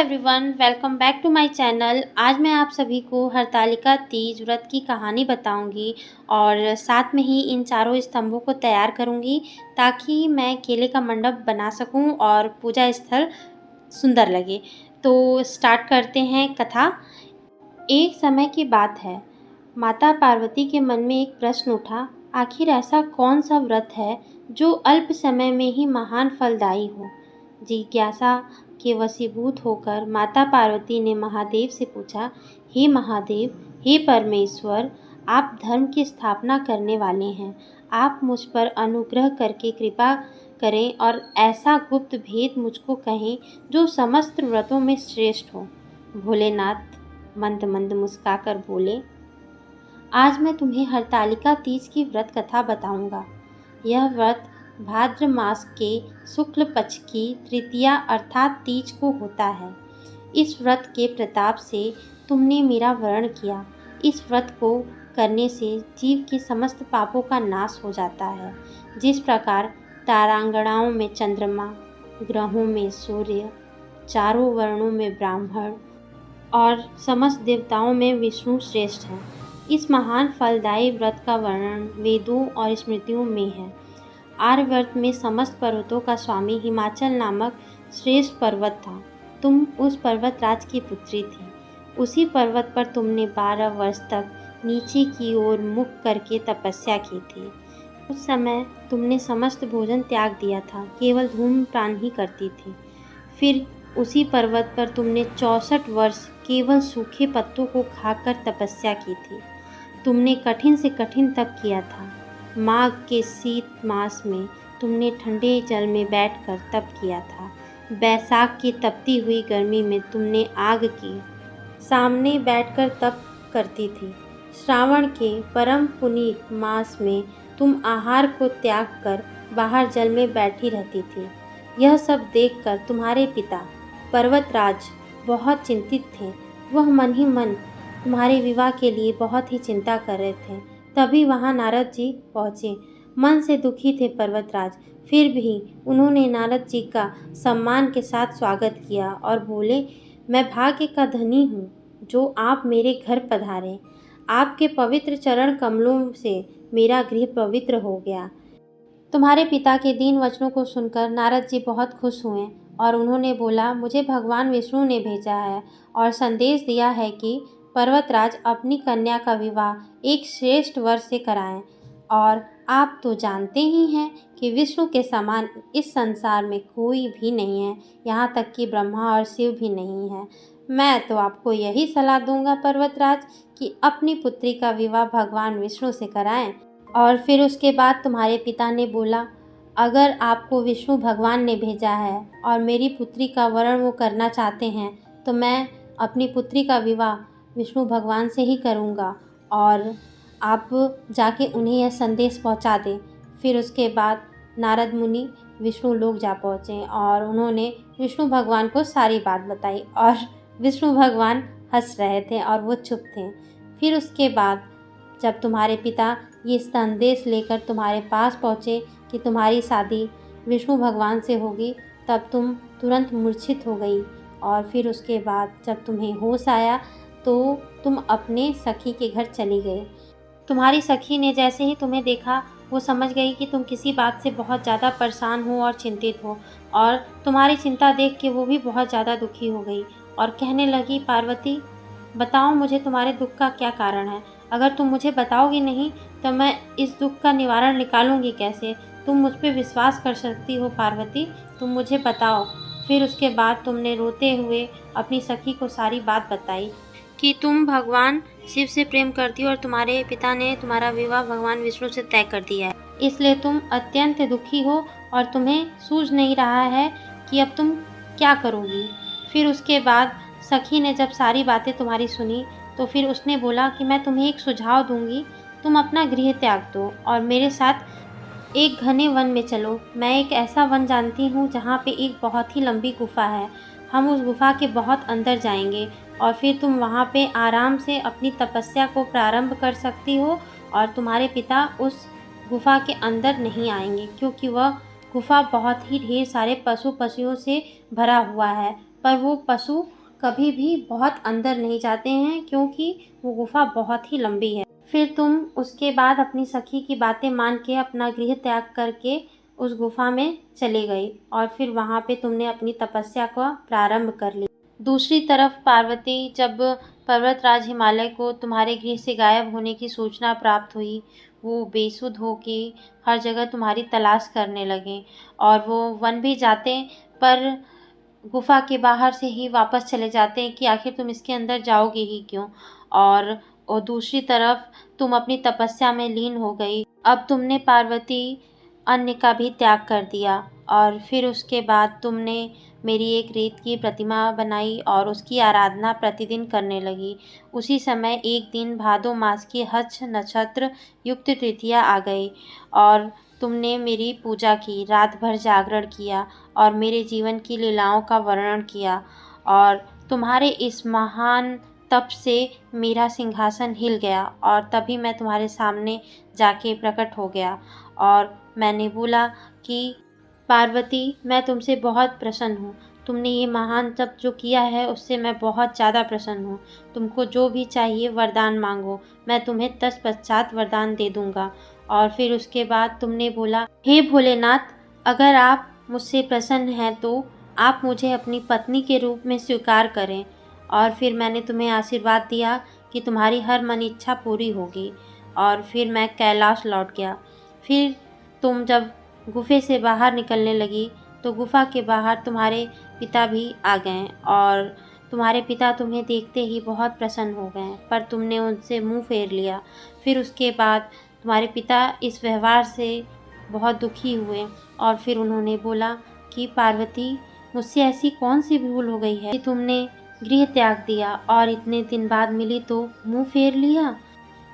Everyone, welcome back to my channel. आज मैं आप सभी को हरतालिका तीज व्रत की कहानी बताऊंगी और साथ में ही इन चारों स्तंभों को तैयार करूंगी ताकि मैं केले का मंडप बना सकूं और पूजा स्थल सुंदर लगे। तो स्टार्ट करते हैं कथा। एक समय की बात है, माता पार्वती के मन में एक प्रश्न उठा। आखिर ऐसा कौन सा व्रत है जो अल्प समय में ही महान फलदायी हो। जिज्ञासा के वशीभूत होकर माता पार्वती ने महादेव से पूछा, हे महादेव, हे परमेश्वर, आप धर्म की स्थापना करने वाले हैं। आप मुझ पर अनुग्रह करके कृपा करें और ऐसा गुप्त भेद मुझको कहें जो समस्त व्रतों में श्रेष्ठ हो। भोलेनाथ मंद मंद मुस्काकर बोले, आज मैं तुम्हें हरतालिका तीज की व्रत कथा बताऊंगा। यह व्रत भाद्र मास के शुक्ल पक्ष की तृतीया अर्थात तीज को होता है। इस व्रत के प्रताप से तुमने मेरा वरण किया। इस व्रत को करने से जीव के समस्त पापों का नाश हो जाता है। जिस प्रकार तारांगणाओं में चंद्रमा, ग्रहों में सूर्य, चारों वर्णों में ब्राह्मण और समस्त देवताओं में विष्णु श्रेष्ठ हैं। इस महान फलदायी व्रत का वर्णन वेदों और स्मृतियों में है। आर्यवर्त में समस्त पर्वतों का स्वामी हिमाचल नामक श्रेष्ठ पर्वत था। तुम उस पर्वतराज की पुत्री थी। उसी पर्वत पर तुमने 12 वर्ष तक नीचे की ओर मुख करके तपस्या की थी। उस समय तुमने समस्त भोजन त्याग दिया था, केवल धूम्रपान ही करती थी। फिर उसी पर्वत पर तुमने 64 वर्ष केवल सूखे पत्तों को खाकर तपस्या की थी। तुमने कठिन से कठिन तप किया था। माघ के शीत मास में तुमने ठंडे जल में बैठकर तप किया था। बैसाख की तपती हुई गर्मी में तुमने आग के सामने बैठकर तप करती थी। श्रावण के परम पुनीत मास में तुम आहार को त्याग कर बाहर जल में बैठी रहती थी। यह सब देखकर तुम्हारे पिता पर्वतराज बहुत चिंतित थे। वह मन ही मन तुम्हारे विवाह के लिए बहुत ही चिंता कर रहे थे। तभी वहाँ नारद जी पहुँचे। मन से दुखी थे पर्वतराज, फिर भी उन्होंने नारद जी का सम्मान के साथ स्वागत किया और बोले, मैं भाग्य का धनी हूँ जो आप मेरे घर पधारे। आपके पवित्र चरण कमलों से मेरा गृह पवित्र हो गया। तुम्हारे पिता के दीन वचनों को सुनकर नारद जी बहुत खुश हुए और उन्होंने बोला, मुझे भगवान विष्णु ने भेजा है और संदेश दिया है कि पर्वतराज अपनी कन्या का विवाह एक श्रेष्ठ वर से कराएं। और आप तो जानते ही हैं कि विष्णु के समान इस संसार में कोई भी नहीं है, यहाँ तक कि ब्रह्मा और शिव भी नहीं है। मैं तो आपको यही सलाह दूंगा पर्वतराज कि अपनी पुत्री का विवाह भगवान विष्णु से कराएं। और फिर उसके बाद तुम्हारे पिता ने बोला, अगर आपको विष्णु भगवान ने भेजा है और मेरी पुत्री का वरण वो करना चाहते हैं तो मैं अपनी पुत्री का विवाह विष्णु भगवान से ही करूँगा और आप जाके उन्हें यह संदेश पहुँचा दें। फिर उसके बाद नारद मुनि विष्णु लोक जा पहुँचे और उन्होंने विष्णु भगवान को सारी बात बताई और विष्णु भगवान हंस रहे थे और वो चुप थे। फिर उसके बाद जब तुम्हारे पिता ये संदेश लेकर तुम्हारे पास पहुँचे कि तुम्हारी शादी विष्णु भगवान से होगी, तब तुम तुरंत मूर्छित हो गई। और फिर उसके बाद जब तुम्हें होश आया तो तुम अपने सखी के घर चली गई। तुम्हारी सखी ने जैसे ही तुम्हें देखा वो समझ गई कि तुम किसी बात से बहुत ज़्यादा परेशान हो और चिंतित हो, और तुम्हारी चिंता देख के वो भी बहुत ज़्यादा दुखी हो गई और कहने लगी, पार्वती, बताओ मुझे तुम्हारे दुख का क्या कारण है। अगर तुम मुझे बताओगी नहीं तो मैं इस दुख का निवारण निकालूंगी कैसे। तुम मुझ पर विश्वास कर सकती हो पार्वती, तुम मुझे बताओ। फिर उसके बाद तुमने रोते हुए अपनी सखी को सारी बात बताई कि तुम भगवान शिव से प्रेम करती हो और तुम्हारे पिता ने तुम्हारा विवाह भगवान विष्णु से तय कर दिया है, इसलिए तुम अत्यंत दुखी हो और तुम्हें सूझ नहीं रहा है कि अब तुम क्या करोगी। फिर उसके बाद सखी ने जब सारी बातें तुम्हारी सुनी तो फिर उसने बोला कि मैं तुम्हें एक सुझाव दूंगी, तुम अपना गृह त्याग दो और मेरे साथ एक घने वन में चलो। मैं एक ऐसा वन जानती हूँ जहाँ पे एक बहुत ही लंबी गुफा है। हम उस गुफा के बहुत अंदर जाएंगे और फिर तुम वहाँ पे आराम से अपनी तपस्या को प्रारंभ कर सकती हो और तुम्हारे पिता उस गुफा के अंदर नहीं आएंगे क्योंकि वह गुफा बहुत ही ढेर सारे पशु पक्षियों से भरा हुआ है। पर वो पशु कभी भी बहुत अंदर नहीं जाते हैं क्योंकि वो गुफा बहुत ही लंबी है। फिर तुम उसके बाद अपनी सखी की बातें मान के अपना गृह त्याग करके उस गुफा में चले गई और फिर वहाँ पे तुमने अपनी तपस्या का प्रारंभ कर लिया। दूसरी तरफ पार्वती जब पर्वतराज हिमालय को तुम्हारे गृह से गायब होने की सूचना प्राप्त हुई, वो बेसुध होके हर जगह तुम्हारी तलाश करने लगे और वो वन भी जाते पर गुफा के बाहर से ही वापस चले जाते हैं कि आखिर तुम इसके अंदर जाओगे ही क्यों। और दूसरी तरफ तुम अपनी तपस्या में लीन हो गई। अब तुमने पार्वती अन्न का भी त्याग कर दिया और फिर उसके बाद तुमने मेरी एक रेत की प्रतिमा बनाई और उसकी आराधना प्रतिदिन करने लगी। उसी समय एक दिन भादो मास की हज नक्षत्र युक्त तृतीया आ गई और तुमने मेरी पूजा की, रात भर जागरण किया और मेरे जीवन की लीलाओं का वर्णन किया और तुम्हारे इस महान तप से मेरा सिंहासन हिल गया और तभी मैं तुम्हारे सामने जाके प्रकट हो गया और मैंने बोला कि पार्वती, मैं तुमसे बहुत प्रसन्न हूँ। तुमने ये महान तप जो किया है उससे मैं बहुत ज़्यादा प्रसन्न हूँ। तुमको जो भी चाहिए वरदान मांगो, मैं तुम्हें तत्पश्चात वरदान दे दूँगा। और फिर उसके बाद तुमने बोला, हे भोलेनाथ, अगर आप मुझसे प्रसन्न हैं तो आप मुझे अपनी पत्नी के रूप में स्वीकार करें। और फिर मैंने तुम्हें आशीर्वाद दिया कि तुम्हारी हर मन इच्छा पूरी होगी और फिर मैं कैलाश लौट गया। फिर तुम जब गुफे से बाहर निकलने लगी तो गुफा के बाहर तुम्हारे पिता भी आ गए और तुम्हारे पिता तुम्हें देखते ही बहुत प्रसन्न हो गए, पर तुमने उनसे मुंह फेर लिया। फिर उसके बाद तुम्हारे पिता इस व्यवहार से बहुत दुखी हुए और फिर उन्होंने बोला कि पार्वती, मुझसे ऐसी कौन सी भूल हो गई है कि तुमने गृह त्याग दिया और इतने दिन बाद मिली तो मुंह फेर लिया।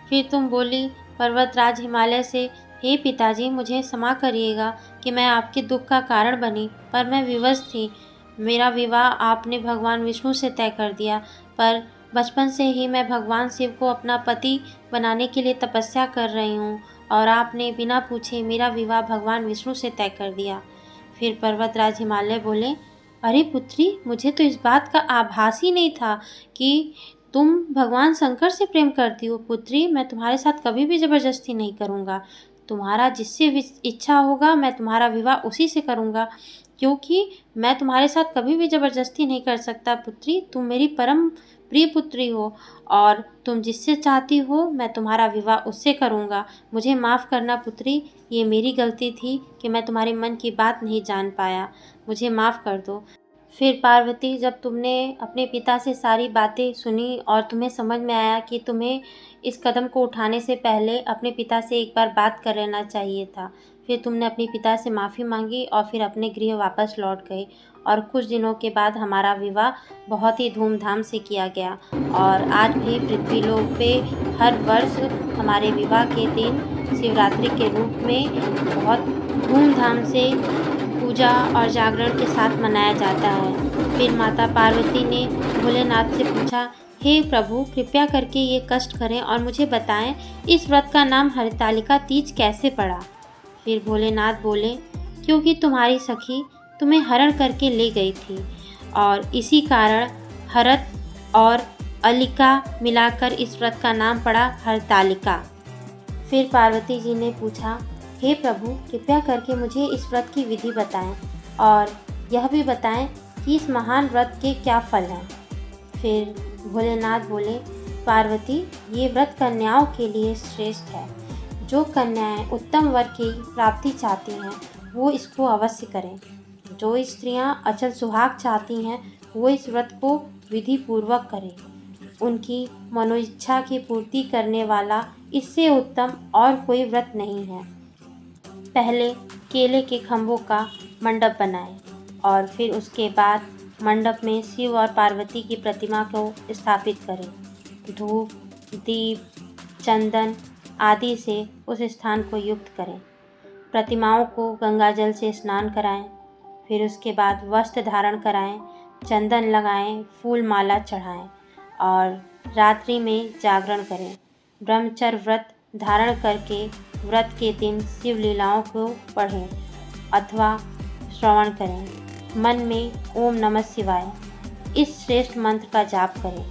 फिर तुम बोली पर्वतराज हिमालय से, हे पिताजी, मुझे क्षमा करिएगा कि मैं आपके दुख का कारण बनी, पर मैं विवश थी। मेरा विवाह आपने भगवान विष्णु से तय कर दिया, पर बचपन से ही मैं भगवान शिव को अपना पति बनाने के लिए तपस्या कर रही हूँ और आपने बिना पूछे मेरा विवाह भगवान विष्णु से तय कर दिया। फिर पर्वतराज हिमालय बोले, अरे पुत्री, मुझे तो इस बात का आभास ही नहीं था कि तुम भगवान शंकर से प्रेम करती हो। पुत्री, मैं तुम्हारे साथ कभी भी ज़बरदस्ती नहीं करूँगा। तुम्हारा जिससे इच्छा होगा मैं तुम्हारा विवाह उसी से करूँगा, क्योंकि मैं तुम्हारे साथ कभी भी ज़बरदस्ती नहीं कर सकता। पुत्री, तुम मेरी परम प्रिय पुत्री हो और तुम जिससे चाहती हो मैं तुम्हारा विवाह उससे करूँगा। मुझे माफ़ करना पुत्री, ये मेरी गलती थी कि मैं तुम्हारे मन की बात नहीं जान पाया। मुझे माफ़ कर दो। फिर पार्वती, जब तुमने अपने पिता से सारी बातें सुनी और तुम्हें समझ में आया कि तुम्हें इस कदम को उठाने से पहले अपने पिता से एक बार बात कर लेना चाहिए था, फिर तुमने अपने पिता से माफ़ी मांगी और फिर अपने गृह वापस लौट गए और कुछ दिनों के बाद हमारा विवाह बहुत ही धूमधाम से किया गया और आज भी पृथ्वीलोक पे हर वर्ष हमारे विवाह के दिन शिवरात्रि के रूप में बहुत धूमधाम से पूजा और जागरण के साथ मनाया जाता है। फिर माता पार्वती ने भोलेनाथ से पूछा, हे प्रभु, कृपया करके ये कष्ट करें और मुझे बताएं इस व्रत का नाम हरितालिका तीज कैसे पड़ा। फिर भोलेनाथ बोले, क्योंकि तुम्हारी सखी तुम्हें हरण करके ले गई थी और इसी कारण हरत और अलिका मिलाकर इस व्रत का नाम पड़ा हरतालिका। फिर पार्वती जी ने पूछा, हे प्रभु, कृपया करके मुझे इस व्रत की विधि बताएं और यह भी बताएं कि इस महान व्रत के क्या फल हैं। फिर भोलेनाथ बोले, पार्वती, ये व्रत कन्याओं के लिए श्रेष्ठ है। जो कन्याएं उत्तम वर की प्राप्ति चाहती हैं वो इसको अवश्य करें। जो स्त्रियां अचल सुहाग चाहती हैं वो इस व्रत को विधि पूर्वक करें। उनकी मनोइच्छा की पूर्ति करने वाला इससे उत्तम और कोई व्रत नहीं है। पहले केले के खम्भों का मंडप बनाएं और फिर उसके बाद मंडप में शिव और पार्वती की प्रतिमा को स्थापित करें। धूप, दीप, चंदन आदि से उस स्थान को युक्त करें। प्रतिमाओं को गंगा जल से स्नान कराएं। फिर उसके बाद वस्त्र धारण कराएं, चंदन लगाएं, फूल माला चढ़ाएं और रात्रि में जागरण करें। ब्रह्मचर्य व्रत धारण करके व्रत के दिन शिव लीलाओं को पढ़ें अथवा श्रवण करें। मन में ओम नमः शिवाय इस श्रेष्ठ मंत्र का जाप करें।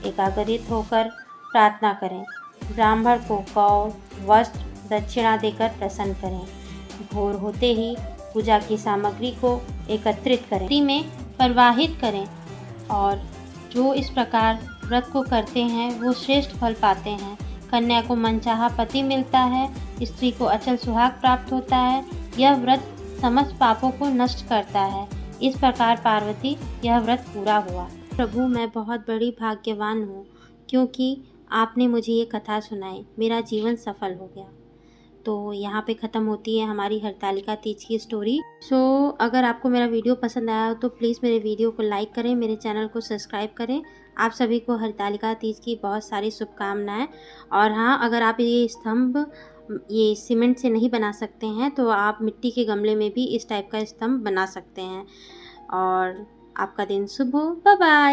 एकाग्रित होकर प्रार्थना करें। ब्राह्मण को गौ, वस्त्र, दक्षिणा देकर प्रसन्न करें। भोर होते ही पूजा की सामग्री को एकत्रित करें, नदी में प्रवाहित करें और जो इस प्रकार व्रत को करते हैं वो श्रेष्ठ फल पाते हैं। कन्या को मनचाहा पति मिलता है, स्त्री को अचल सुहाग प्राप्त होता है। यह व्रत समस्त पापों को नष्ट करता है। इस प्रकार पार्वती यह व्रत पूरा हुआ। प्रभु, मैं बहुत बड़ी भाग्यवान हूँ क्योंकि आपने मुझे ये कथा सुनाई, मेरा जीवन सफल हो गया। तो यहाँ पे ख़त्म होती है हमारी हरतालिका तीज की स्टोरी। अगर आपको मेरा वीडियो पसंद आया हो तो प्लीज़ मेरे वीडियो को लाइक करें, मेरे चैनल को सब्सक्राइब करें। आप सभी को हरतालिका तीज की बहुत सारी शुभकामनाएं। और हाँ, अगर आप ये स्तंभ ये सीमेंट से नहीं बना सकते हैं तो आप मिट्टी के गमले में भी इस टाइप का स्तंभ बना सकते हैं। और आपका दिन शुभ हो। Bye bye.